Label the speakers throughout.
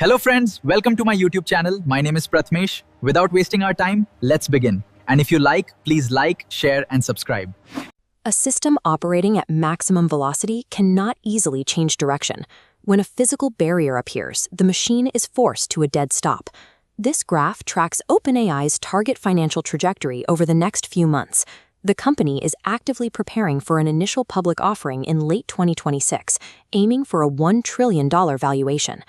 Speaker 1: Hello friends, welcome to my YouTube channel. My name is Prathamesh. Without wasting our time, let's begin. And if you like, please like, share, and subscribe.
Speaker 2: A system operating at maximum velocity cannot easily change direction. When a physical barrier appears, the machine is forced to a dead stop. This graph tracks OpenAI's target financial trajectory over the next few months. The company is actively preparing for an initial public offering in late 2026, aiming for a $1 trillion valuation.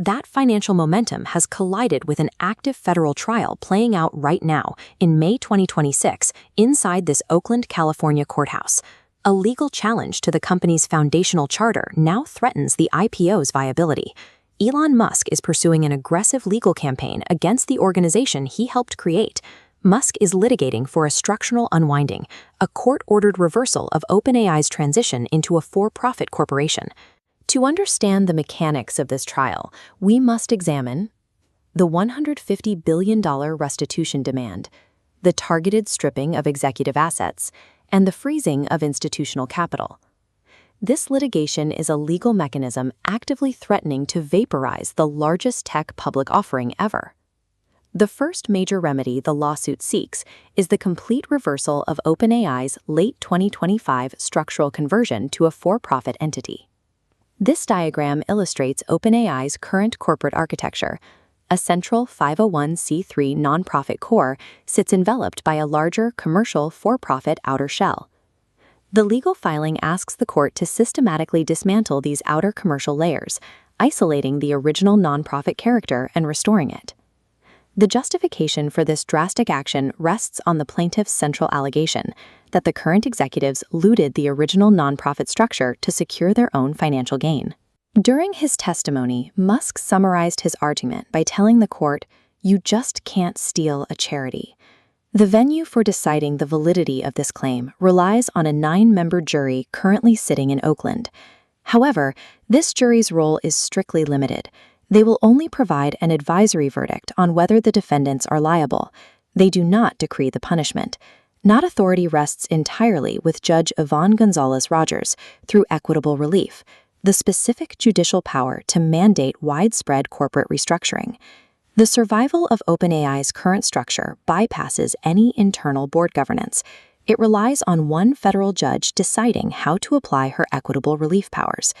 Speaker 2: That financial momentum has collided with an active federal trial playing out right now in May 2026 inside this Oakland, California courthouse. A legal challenge to the company's foundational charter now threatens the IPO's viability. Elon Musk is pursuing an aggressive legal campaign against the organization he helped create. Musk is litigating for a structural unwinding, a court-ordered reversal of OpenAI's transition into a for-profit corporation. To understand the mechanics of this trial, we must examine the $150 billion restitution demand, the targeted stripping of executive assets, and the freezing of institutional capital. This litigation is a legal mechanism actively threatening to vaporize the largest tech public offering ever. The first major remedy the lawsuit seeks is the complete reversal of OpenAI's late 2025 structural conversion to a for-profit entity. This diagram illustrates OpenAI's current corporate architecture. A central 501c3 nonprofit core sits enveloped by a larger commercial for-profit outer shell. The legal filing asks the court to systematically dismantle these outer commercial layers, isolating the original nonprofit character and restoring it. The justification for this drastic action rests on the plaintiff's central allegation that the current executives looted the original nonprofit structure to secure their own financial gain. During his testimony, Musk summarized his argument by telling the court, "You just can't steal a charity." The venue for deciding the validity of this claim relies on a 9-member jury currently sitting in Oakland. However, this jury's role is strictly limited. They will only provide an advisory verdict on whether the defendants are liable. They do not decree the punishment. That authority rests entirely with Judge Yvonne Gonzalez Rogers through equitable relief, the specific judicial power to mandate widespread corporate restructuring. The survival of OpenAI's current structure bypasses any internal board governance. It relies on one federal judge deciding how to apply her equitable relief powers.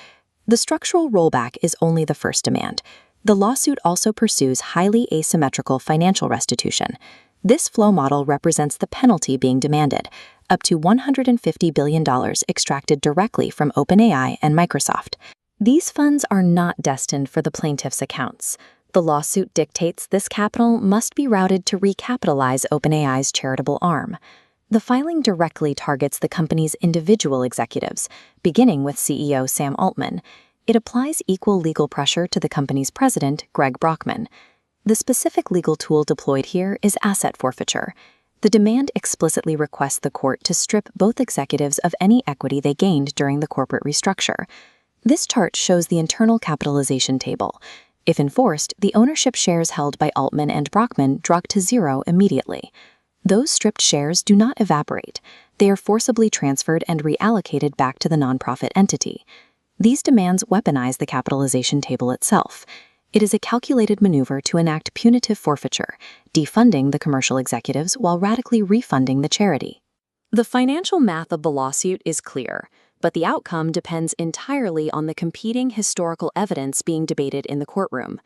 Speaker 2: The structural rollback is only the first demand. The lawsuit also pursues highly asymmetrical financial restitution. This flow model represents the penalty being demanded, up to $150 billion extracted directly from OpenAI and Microsoft. These funds are not destined for the plaintiff's accounts. The lawsuit dictates this capital must be routed to recapitalize OpenAI's charitable arm. The filing directly targets the company's individual executives, beginning with CEO Sam Altman. It applies equal legal pressure to the company's president, Brockman. The specific legal tool deployed here is asset forfeiture. The demand explicitly requests the court to strip both executives of any equity they gained during the corporate restructure. This chart shows the internal capitalization table. If enforced, the ownership shares held by Altman and Brockman drop to zero immediately. Those stripped shares do not evaporate. They are forcibly transferred and reallocated back to the nonprofit entity. These demands weaponize the capitalization table itself. It is a calculated maneuver to enact punitive forfeiture, defunding the commercial executives while radically refunding the charity. The financial math of the lawsuit is clear, but the outcome depends entirely on the competing historical evidence being debated in the courtroom.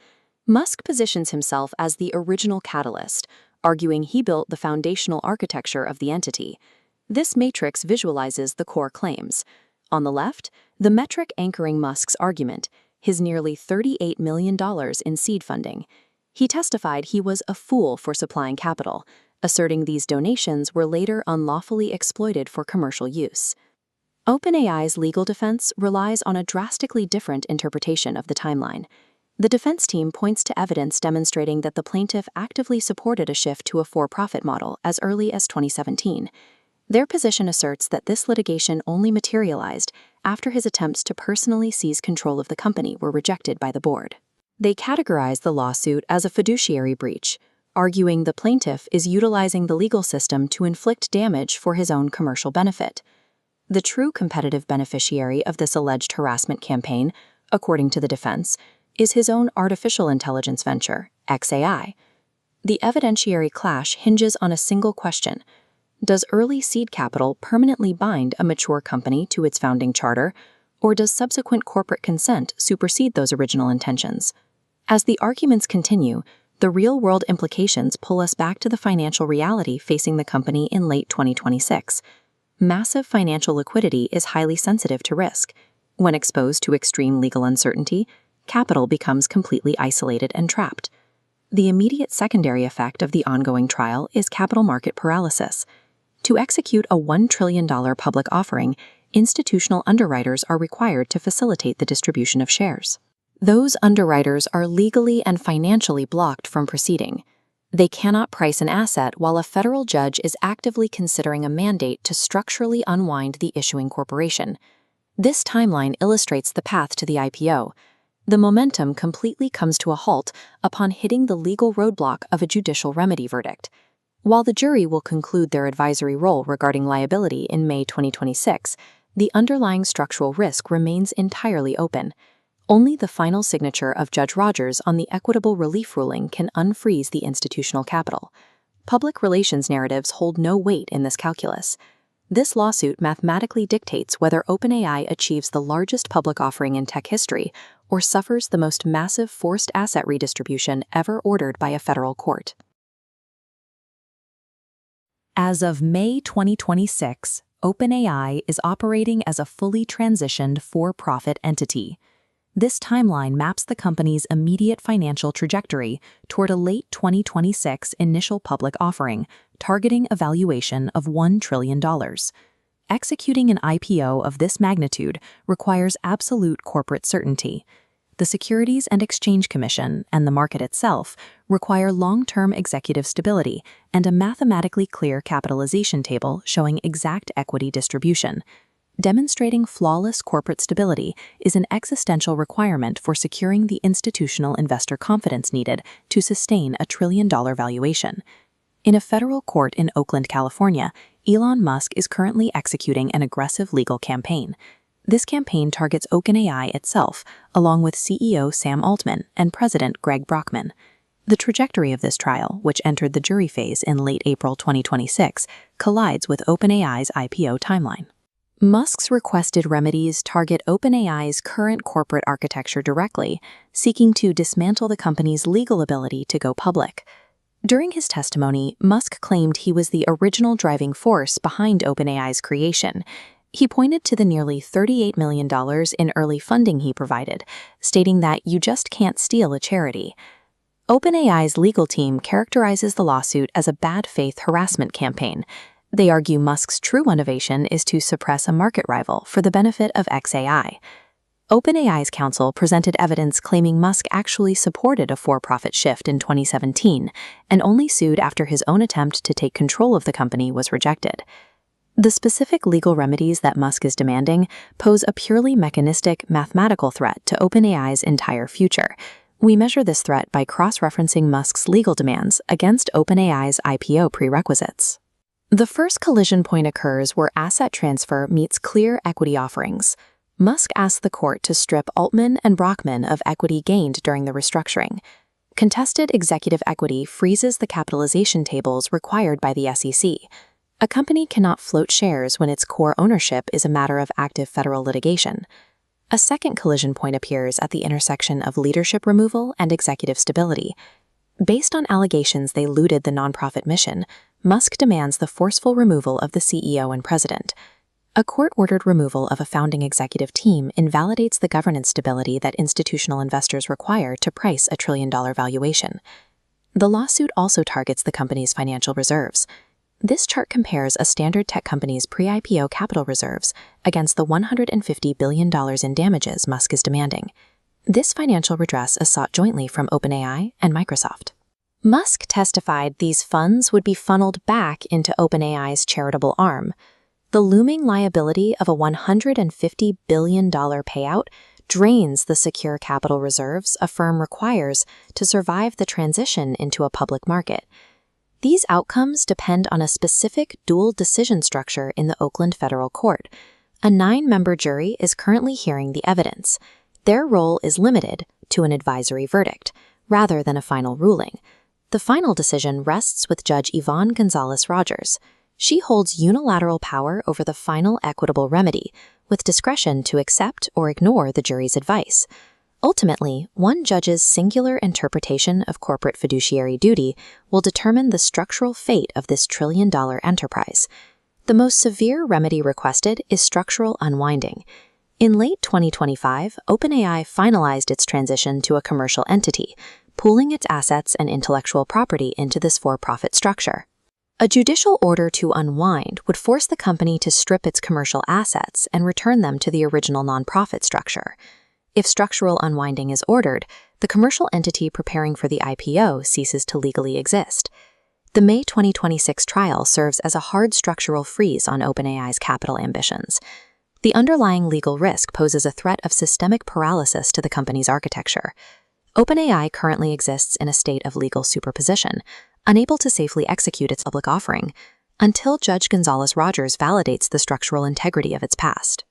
Speaker 2: Musk positions himself as the original catalyst, arguing he built the foundational architecture of the entity. This matrix visualizes the core claims. On the left, the metric anchoring Musk's argument, his nearly $38 million in seed funding. He testified he was a fool for supplying capital, asserting these donations were later unlawfully exploited for commercial use. OpenAI's legal defense relies on a drastically different interpretation of the timeline. The defense team points to evidence demonstrating that the plaintiff actively supported a shift to a for-profit model as early as 2017. Their position asserts that this litigation only materialized after his attempts to personally seize control of the company were rejected by the board. They categorize the lawsuit as a fiduciary breach, arguing the plaintiff is utilizing the legal system to inflict damage for his own commercial benefit. The true competitive beneficiary of this alleged harassment campaign, according to the defense, is his own artificial intelligence venture, xAI. The evidentiary clash hinges on a single question: does early seed capital permanently bind a mature company to its founding charter, or does subsequent corporate consent supersede those original intentions? As the arguments continue, the real-world implications pull us back to the financial reality facing the company in late 2026. Massive financial liquidity is highly sensitive to risk. When exposed to extreme legal uncertainty, capital becomes completely isolated and trapped. The immediate secondary effect of the ongoing trial is capital market paralysis. To execute a $1 trillion public offering, institutional underwriters are required to facilitate the distribution of shares. Those underwriters are legally and financially blocked from proceeding. They cannot price an asset while a federal judge is actively considering a mandate to structurally unwind the issuing corporation. This timeline illustrates the path to the IPO. The momentum completely comes to a halt upon hitting the legal roadblock of a judicial remedy verdict. While the jury will conclude their advisory role regarding liability in May 2026, the underlying structural risk remains entirely open. Only the final signature of Judge Rogers on the equitable relief ruling can unfreeze the institutional capital. Public relations narratives hold no weight in this calculus. This lawsuit mathematically dictates whether OpenAI achieves the largest public offering in tech history or suffers the most massive forced asset redistribution ever ordered by a federal court. As of May 2026, OpenAI is operating as a fully transitioned for-profit entity. This timeline maps the company's immediate financial trajectory toward a late 2026 initial public offering, targeting a valuation of $1 trillion. Executing an IPO of this magnitude requires absolute corporate certainty. The Securities and Exchange Commission and the market itself require long-term executive stability and a mathematically clear capitalization table showing exact equity distribution. Demonstrating flawless corporate stability is an existential requirement for securing the institutional investor confidence needed to sustain a $1 trillion valuation. In a federal court in Oakland, California, Elon Musk is currently executing an aggressive legal campaign. This campaign targets OpenAI itself, along with CEO Sam Altman and President Greg Brockman. The trajectory of this trial, which entered the jury phase in late April 2026, collides with OpenAI's IPO timeline. Musk's requested remedies target OpenAI's current corporate architecture directly, seeking to dismantle the company's legal ability to go public. During his testimony, Musk claimed he was the original driving force behind OpenAI's creation. He pointed to the nearly $38 million in early funding he provided, stating that you just can't steal a charity. OpenAI's legal team characterizes the lawsuit as a bad faith harassment campaign. They argue Musk's true motivation is to suppress a market rival for the benefit of xAI. OpenAI's counsel presented evidence claiming Musk actually supported a for-profit shift in 2017 and only sued after his own attempt to take control of the company was rejected. The specific legal remedies that Musk is demanding pose a purely mechanistic, mathematical threat to OpenAI's entire future. We measure this threat by cross-referencing Musk's legal demands against OpenAI's IPO prerequisites. The first collision point occurs where asset transfer meets clear equity offerings. Musk asked the court to strip Altman and Brockman of equity gained during the restructuring. Contested executive equity freezes the capitalization tables required by the SEC. A company cannot float shares when its core ownership is a matter of active federal litigation. A second collision point appears at the intersection of leadership removal and executive stability. Based on allegations they looted the nonprofit mission, Musk demands the forceful removal of the CEO and president. A court-ordered removal of a founding executive team invalidates the governance stability that institutional investors require to price a $1 trillion valuation. The lawsuit also targets the company's financial reserves. This chart compares a standard tech company's pre-IPO capital reserves against the $150 billion in damages Musk is demanding. This financial redress is sought jointly from OpenAI and Microsoft. Musk testified these funds would be funneled back into OpenAI's charitable arm. The looming liability of a $150 billion payout drains the secure capital reserves a firm requires to survive the transition into a public market. These outcomes depend on a specific dual decision structure in the Oakland Federal Court. A 9-member jury is currently hearing the evidence. Their role is limited, to an advisory verdict, rather than a final ruling. The final decision rests with Judge Yvonne Gonzalez Rogers. She holds unilateral power over the final equitable remedy, with discretion to accept or ignore the jury's advice. Ultimately, one judge's singular interpretation of corporate fiduciary duty will determine the structural fate of this trillion-dollar enterprise. The most severe remedy requested is structural unwinding. In late 2025, OpenAI finalized its transition to a commercial entity, pooling its assets and intellectual property into this for-profit structure. A judicial order to unwind would force the company to strip its commercial assets and return them to the original nonprofit structure. If structural unwinding is ordered, the commercial entity preparing for the IPO ceases to legally exist. The May 2026 trial serves as a hard structural freeze on OpenAI's capital ambitions. The underlying legal risk poses a threat of systemic paralysis to the company's architecture. OpenAI currently exists in a state of legal superposition, unable to safely execute its public offering, until Judge Gonzalez Rogers validates the structural integrity of its past.